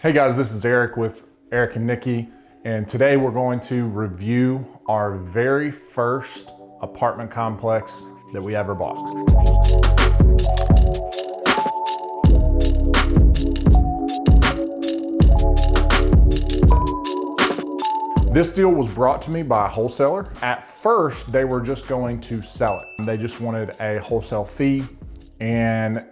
Hey guys, this is Eric with Eric and Nikki, and today we're going to review our very first apartment complex that we ever bought. This deal was brought to me by a wholesaler. At first, they were just going to sell it. They just wanted a wholesale fee and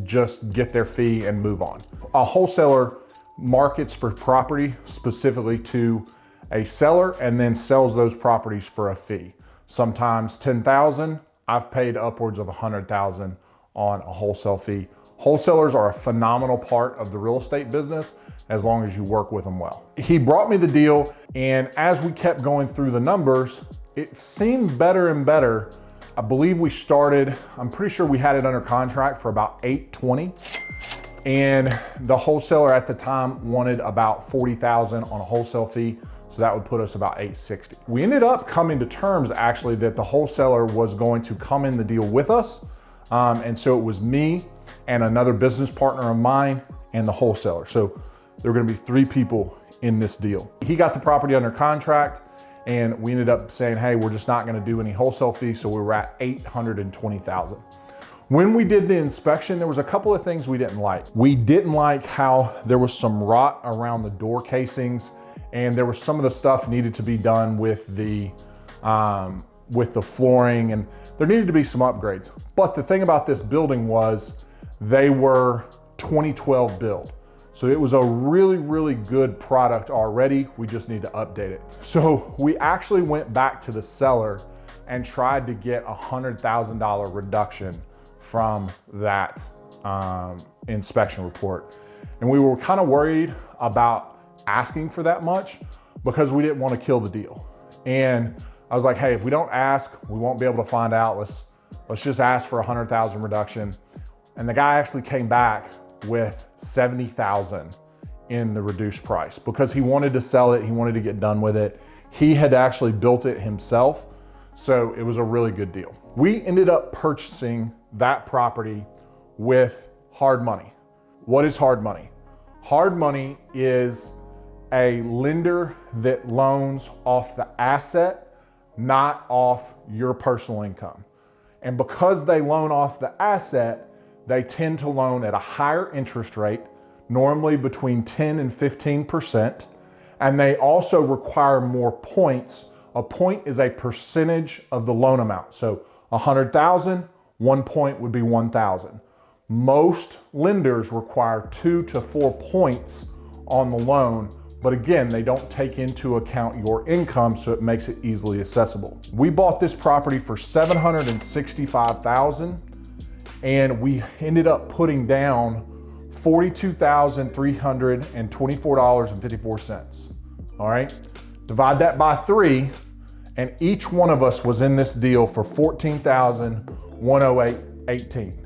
just get their fee and move on. A wholesaler markets for property specifically to a seller and then sells those properties for a fee. Sometimes 10,000. I've paid upwards of 100,000 on a wholesale fee. Wholesalers are a phenomenal part of the real estate business as long as you work with them well. He brought me the deal, and as we kept going through the numbers, it seemed better and better. I believe we started, I'm pretty sure we had it under contract for about $820. And the wholesaler at the time wanted about 40,000 on a wholesale fee. So that would put us about $860. We ended up coming to terms actually that the wholesaler was going to come in the deal with us. And so it was me and another business partner of mine and the wholesaler. So there were gonna be 3 people in this deal. He got the property under contract and we ended up saying, hey, we're just not gonna do any wholesale fees. So we were at 820,000. When we did the inspection, there was a couple of things we didn't like. We didn't like how there was some rot around the door casings, and there was some of the stuff needed to be done with the flooring, and there needed to be some upgrades. But the thing about this building was they were 2012 build. So it was a really, really good product already. We just need to update it. So we actually went back to the seller and tried to get a $100,000 reduction from that inspection report. And we were kind of worried about asking for that much because we didn't want to kill the deal. And I was like, hey, if we don't ask, we won't be able to find out. Let's just ask for a 100,000 reduction. And the guy actually came back with 70,000 in the reduced price because he wanted to sell it. He wanted to get done with it. He had actually built it himself. So it was a really good deal. We ended up purchasing that property with hard money. What is hard money? Hard money is a lender that loans off the asset, not off your personal income. And because they loan off the asset, they tend to loan at a higher interest rate, normally between 10 and 15%. And they also require more points. A point is a percentage of the loan amount. So 100,000, 1 point would be 1,000. Most lenders require 2 to 4 points on the loan, but again, they don't take into account your income, so it makes it easily accessible. We bought this property for $765,000, and we ended up putting down $42,324.54. All right, divide that by 3, and each one of us was in this deal for $14,108.18.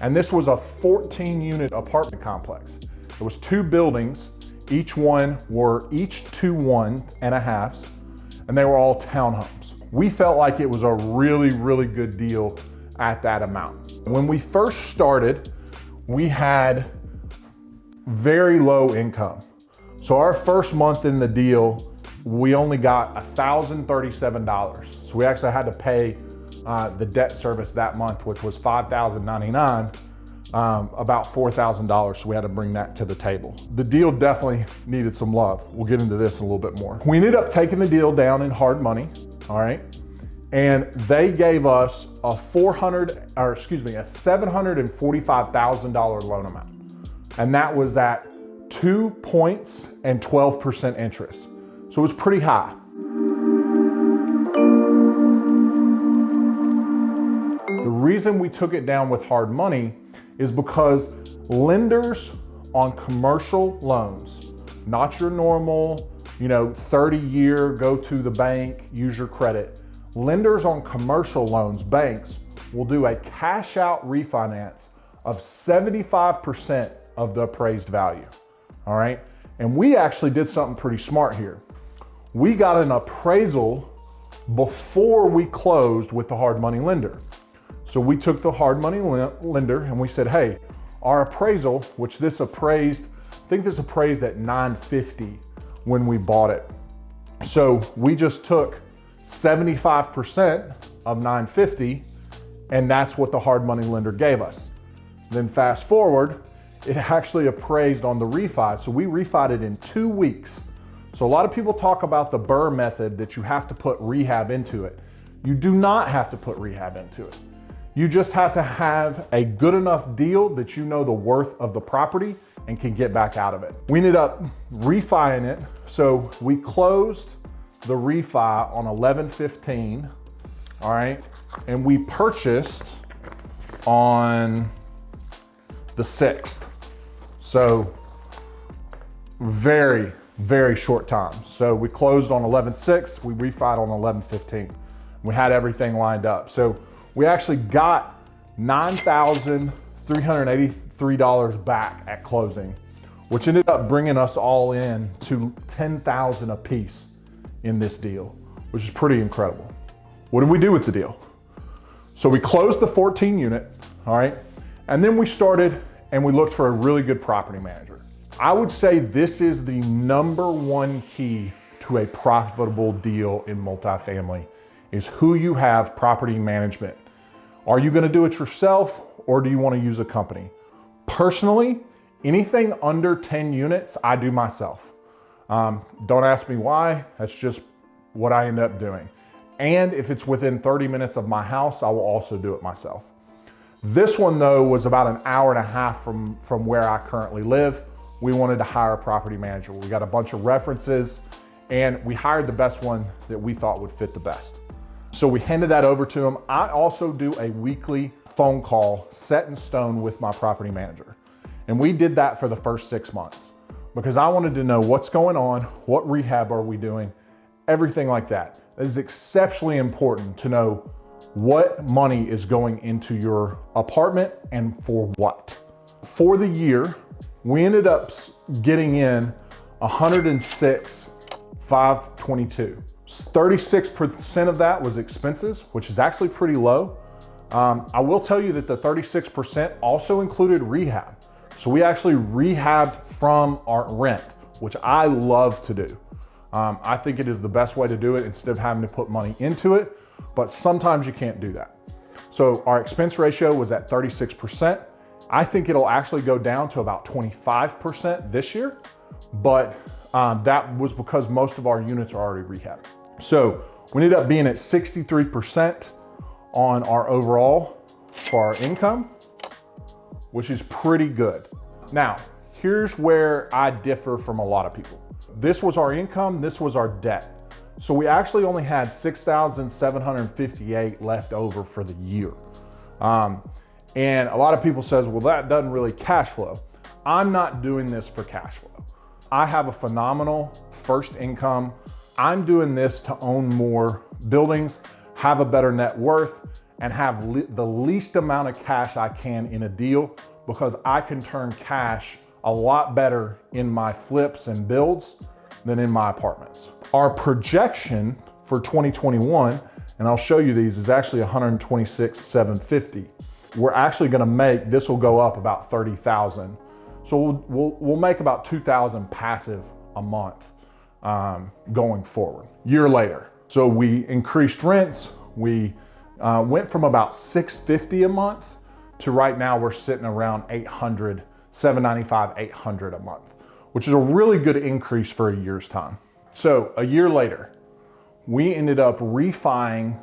And this was a 14-unit apartment complex. There was 2 buildings. Each one were each 2 1.5s, and they were all townhomes. We felt like it was a really, really good deal at that amount. When we first started, we had very low income. So our first month in the deal, we only got $1,037. So we actually had to pay the debt service that month, which was $5,099, about $4,000. So we had to bring that to the table. The deal definitely needed some love. We'll get into this a little bit more. We ended up taking the deal down in hard money, all right? And they gave us a $745,000 loan amount. And that was at 2 points and 12% interest. So it was pretty high. The reason we took it down with hard money is because lenders on commercial loans, not your normal, 30-year, go to the bank, use your credit. Lenders on commercial loans, banks, will do a cash out refinance of 75% of the appraised value, all right? And we actually did something pretty smart here. We got an appraisal before we closed with the hard money lender. So we took the hard money lender and we said, hey, our appraisal, which this appraised think this appraised at 950 when we bought it. So we just took 75% of 950, and that's what the hard money lender gave us. Then fast forward, it actually appraised on the refi. So we refied it in 2 weeks. So a lot of people talk about the BRRRR method, that you have to put rehab into it. You do not have to put rehab into it. You just have to have a good enough deal that you know the worth of the property and can get back out of it. We ended up refining it. So we closed the refi on 11/15, all right? And we purchased on the 6th. So very, very short time. So we closed on 11/6, we refied on 11/15. We had everything lined up. So we actually got $9,383 back at closing, which ended up bringing us all in to $10,000 a piece in this deal, which is pretty incredible. What did we do with the deal? So we closed the 14 unit, all right? And then we started and we looked for a really good property manager. I would say this is the #1 key to a profitable deal in multifamily, is who you have property management. Are you gonna do it yourself, or do you wanna use a company? Personally, anything under 10 units, I do myself. Don't ask me why, that's just what I end up doing. And if it's within 30 minutes of my house, I will also do it myself. This one though was about an hour and a half from where I currently live. We wanted to hire a property manager. We got a bunch of references and we hired the best one that we thought would fit the best. So we handed that over to him. I also do a weekly phone call set in stone with my property manager. And we did that for the first 6 months because I wanted to know what's going on, what rehab are we doing, everything like that. It is exceptionally important to know what money is going into your apartment and for what. For the year, we ended up getting in 106,522. 36% of that was expenses, which is actually pretty low. I will tell you that the 36% also included rehab. So we actually rehabbed from our rent, which I love to do. I think it is the best way to do it instead of having to put money into it, but sometimes you can't do that. So our expense ratio was at 36%. I think it'll actually go down to about 25% this year, but that was because most of our units are already rehabbed. So we ended up being at 63% on our overall for our income, which is pretty good. Now, here's where I differ from a lot of people. This was our income, this was our debt. So we actually only had 6,758 left over for the year. And a lot of people says, well, that doesn't really cash flow. I'm not doing this for cash flow. I have a phenomenal first income. I'm doing this to own more buildings, have a better net worth, and have the least amount of cash I can in a deal, because I can turn cash a lot better in my flips and builds than in my apartments. Our projection for 2021, and I'll show you these, is actually 126,750. We're actually gonna make, this will go up about 30,000. So we'll make about 2,000 passive a month going forward, year later. So we increased rents. We went from about 650 a month to right now we're sitting around 800, 795, 800 a month, which is a really good increase for a year's time. So a year later, we ended up refining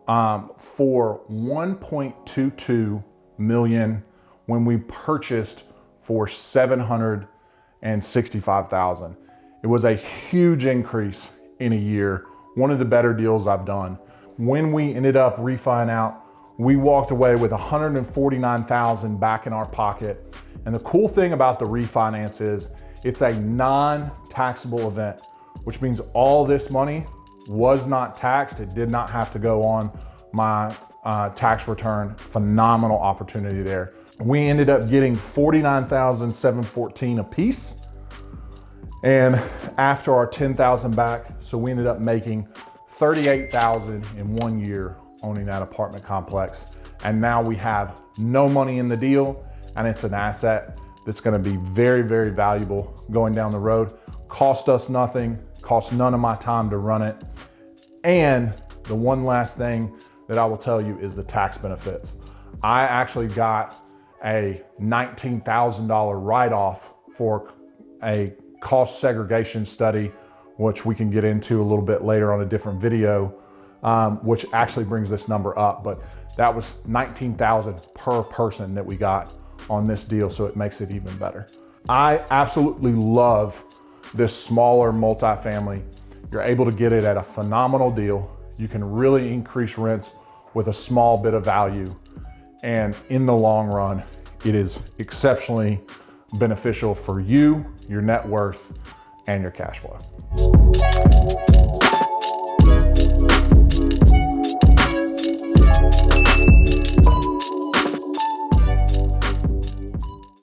for 1.22 million when we purchased for 765,000. It was a huge increase in a year. One of the better deals I've done. When we ended up refining out, we walked away with 149,000 back in our pocket. And the cool thing about the refinance is it's a non-taxable event, which means all this money was not taxed. It did not have to go on my tax return. Phenomenal opportunity there. We ended up getting 49,714 a piece. And after our 10,000 back, so we ended up making 38,000 in 1 year owning that apartment complex. And now we have no money in the deal, and it's an asset that's gonna be very, very valuable going down the road. Cost us nothing, cost none of my time to run it. And the one last thing that I will tell you is the tax benefits. I actually got a $19,000 write-off for a cost segregation study, which we can get into a little bit later on a different video, which actually brings this number up. But that was $19,000 per person that we got on this deal, so it makes it even better. I absolutely love this smaller multifamily. You're able to get it at a phenomenal deal. You can really increase rents with a small bit of value. And in the long run, it is exceptionally beneficial for you, your net worth, and your cash flow.